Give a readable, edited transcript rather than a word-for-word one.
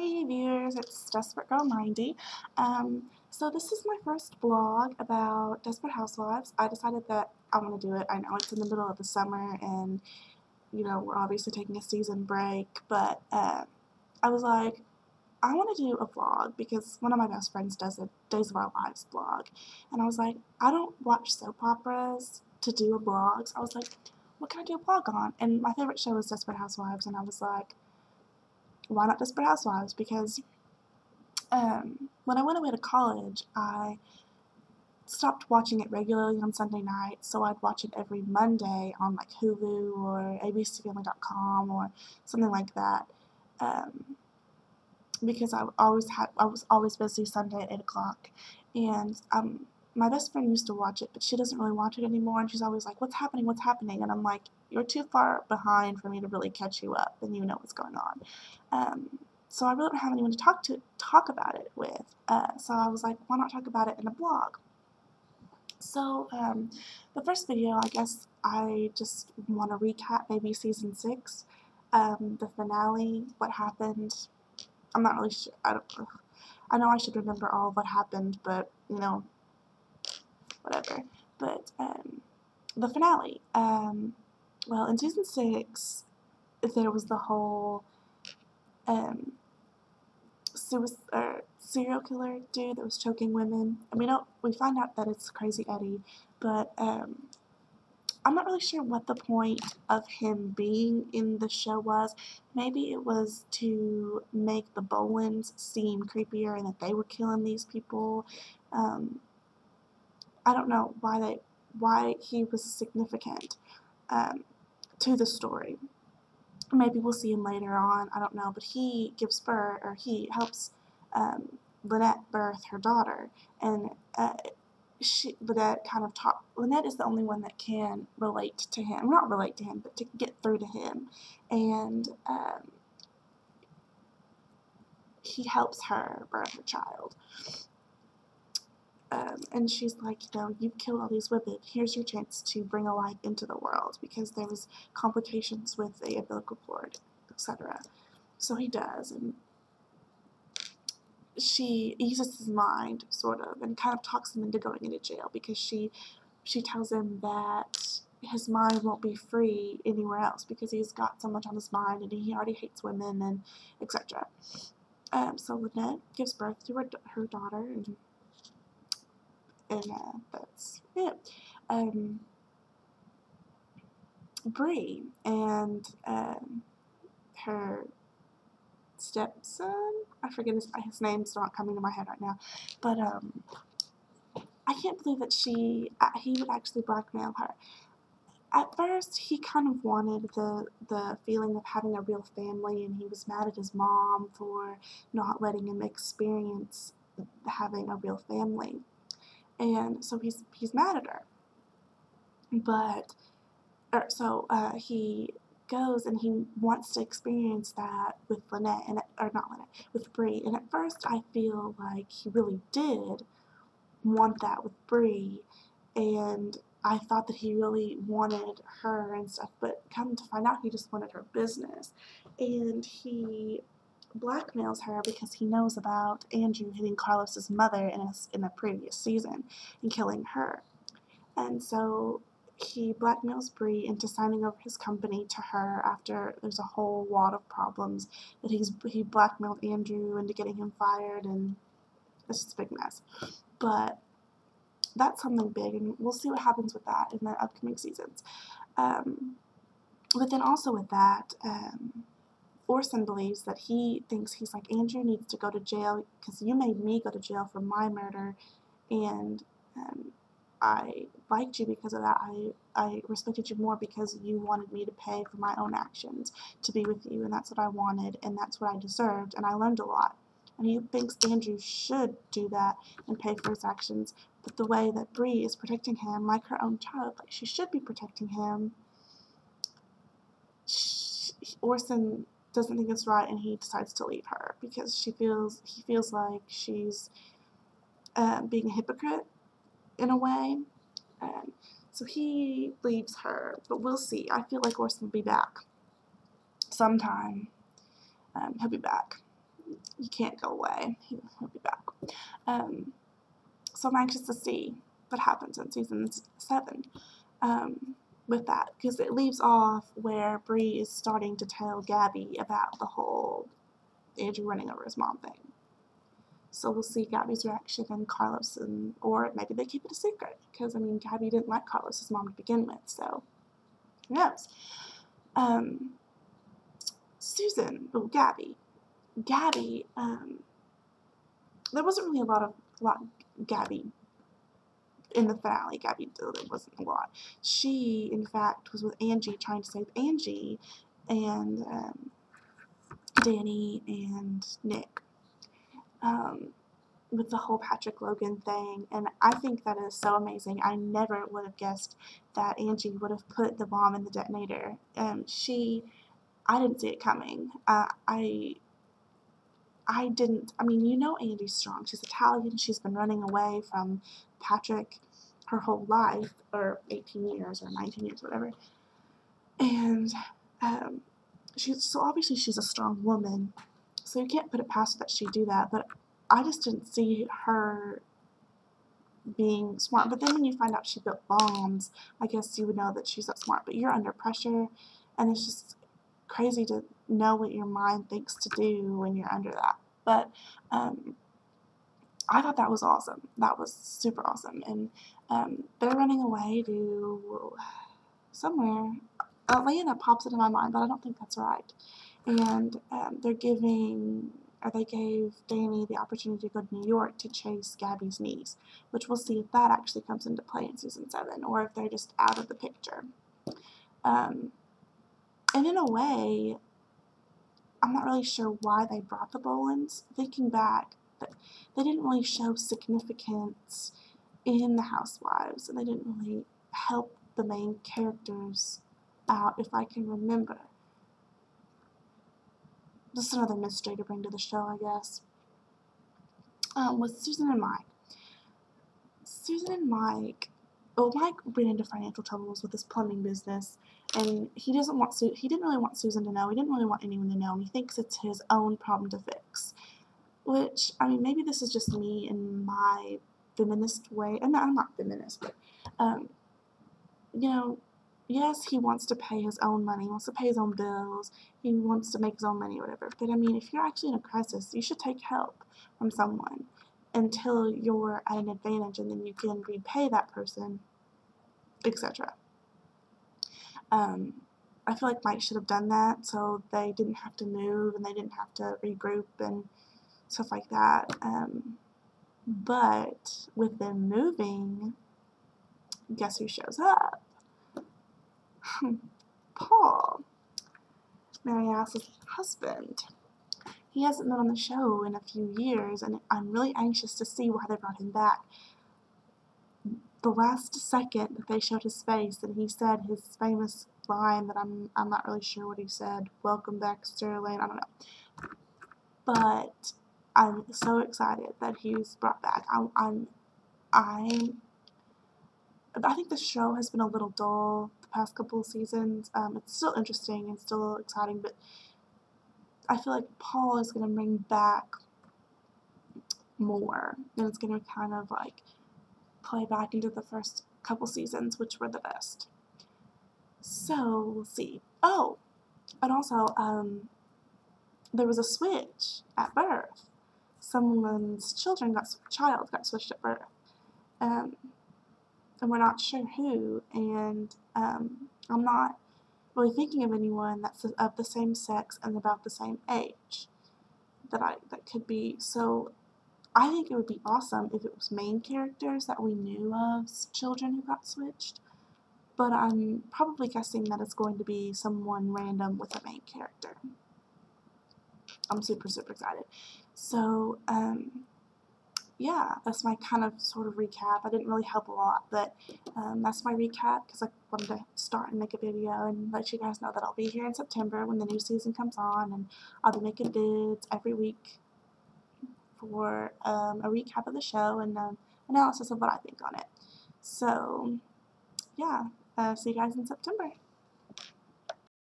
Hey viewers, it's Desperate Girl 90. So this is my first vlog about Desperate Housewives. I decided that I want to do it. I know it's in the middle of the summer and, you know, we're obviously taking a season break, but I was like, I want to do a vlog because one of my best friends does a Days of Our Lives vlog. And I was like, I don't watch soap operas to do a vlog. So I was like, what can I do a vlog on? And my favorite show is Desperate Housewives, and I was like, why not Desperate Housewives? Because when I went away to college, I stopped watching it regularly on Sunday nights, so I'd watch it every Monday on like Hulu or abcfamily.com or something like that, because I was always busy Sunday at 8 o'clock, and my best friend used to watch it, but she doesn't really watch it anymore, and she's always like, what's happening, what's happening? And I'm like, you're too far behind for me to really catch you up, and you know what's going on. So I really don't have anyone to talk about it with. So I was like, why not talk about it in a blog? So the first video, I guess I just want to recap maybe season 6, the finale, what happened. I'm not really sure. I know I should remember all of what happened, but you know, whatever. But the finale. Well, in season 6, there was the whole serial killer dude that was choking women. And we find out that it's Crazy Eddie, but I'm not really sure what the point of him being in the show was. Maybe it was to make the Bolins seem creepier and that they were killing these people. I don't know why he was significant to the story. Maybe we'll see him later on, I don't know, but he gives birth, or he helps Lynette birth her daughter, and Lynette is the only one that can relate to him, not relate to him, but to get through to him, and he helps her birth her child. And she's like, you know, you've killed all these women. Here's your chance to bring a life into the world, because there was complications with the umbilical cord, etc. So he does, and she eases his mind, sort of, and kind of talks him into going into jail, because she tells him that his mind won't be free anywhere else because he's got so much on his mind and he already hates women and etc. So Lynette gives birth to her daughter, and that's it. Bree and her stepson, I forget his name's not coming to my head right now, but I can't believe that he would actually blackmail her. At first, he kind of wanted the feeling of having a real family, and he was mad at his mom for not letting him experience having a real family. And so he's mad at her. But he goes and he wants to experience that with with Bree. And at first, I feel like he really did want that with Bree, and I thought that he really wanted her and stuff. But come to find out, he just wanted her business, and he blackmails her because he knows about Andrew hitting Carlos's mother in a previous season and killing her. And so he blackmails Bree into signing over his company to her after there's a whole lot of problems that he blackmailed Andrew into getting him fired, and it's just a big mess. But that's something big, and we'll see what happens with that in the upcoming seasons. But then also with that, Orson believes that he's like, Andrew needs to go to jail because you made me go to jail for my murder, and I liked you because of that. I respected you more because you wanted me to pay for my own actions to be with you, and that's what I wanted, and that's what I deserved, and I learned a lot. And he thinks Andrew should do that and pay for his actions, but the way that Bree is protecting him, like her own child, like she should be protecting him, Orson doesn't think it's right, and he decides to leave her because he feels like she's being a hypocrite in a way. So he leaves her, but we'll see. I feel like Orson will be back sometime. He'll be back. he can't go away. He'll be back. So I'm anxious to see what happens in season 7 with that, because it leaves off where Bree is starting to tell Gabby about the whole Andrew running over his mom thing. So we'll see Gabby's reaction and Carlos, or maybe they keep it a secret, because I mean Gabby didn't like Carlos's mom to begin with, so who knows? Gabby. There wasn't really a lot Gabby in the finale. Gabby, there wasn't a lot. She, in fact, was with Angie, trying to save Angie and Danny and Nick with the whole Patrick Logan thing, and I think that is so amazing. I never would have guessed that Angie would have put the bomb in the detonator. I didn't see it coming. I didn't, I mean, you know Andy's strong. She's Italian. She's been running away from Patrick her whole life, or 18 years, or 19 years, whatever. And so obviously she's a strong woman, so you can't put it past her that she'd do that, but I just didn't see her being smart. But then when you find out she built bombs, I guess you would know that she's not smart, but you're under pressure, and it's just crazy to know what your mind thinks to do when you're under that. But I thought that was awesome. That was super awesome. And they're running away to somewhere. Atlanta pops into my mind, but I don't think that's right. And they gave Danny the opportunity to go to New York to chase Gabby's niece, which we'll see if that actually comes into play in season 7, or if they're just out of the picture. And in a way, I'm not really sure why they brought the Bolins. Thinking back, they didn't really show significance in the Housewives, and they didn't really help the main characters out, if I can remember. Just another mystery to bring to the show, I guess. With Susan and Mike. Mike ran into financial troubles with his plumbing business, and he didn't really want Susan to know. He didn't really want anyone to know, and he thinks it's his own problem to fix. Which, I mean, maybe this is just me in my feminist way. And I'm not feminist, but, you know, yes, he wants to pay his own money. He wants to pay his own bills. He wants to make his own money or whatever. But, I mean, if you're actually in a crisis, you should take help from someone until you're at an advantage, and then you can repay that person, etc. I feel like Mike should have done that, so they didn't have to move, and they didn't have to regroup and stuff like that. But with them moving, guess who shows up? Paul, Mary Alice's husband. He hasn't been on the show in a few years, and I'm really anxious to see why they brought him back. The last second that they showed his face, and he said his famous line that I'm not really sure what he said. Welcome back, Sterling. I don't know. But I'm so excited that he's brought back. I think the show has been a little dull the past couple of seasons. It's still interesting and still exciting, but I feel like Paul is going to bring back more, and it's going to kind of like play back into the first couple seasons, which were the best. So we'll see. Oh, and also there was a switch at birth. Someone's child got switched at birth, and we're not sure who. And I'm not really thinking of anyone that's of the same sex and about the same age that could be. So I think it would be awesome if it was main characters that we knew of, children who got switched. But I'm probably guessing that it's going to be someone random with a main character. I'm super, super excited. So, yeah, that's my kind of sort of recap. I didn't really help a lot, but that's my recap because I wanted to start and make a video and let you guys know that I'll be here in September when the new season comes on, and I'll be making vids every week for a recap of the show and analysis of what I think on it. So, yeah, see you guys in September.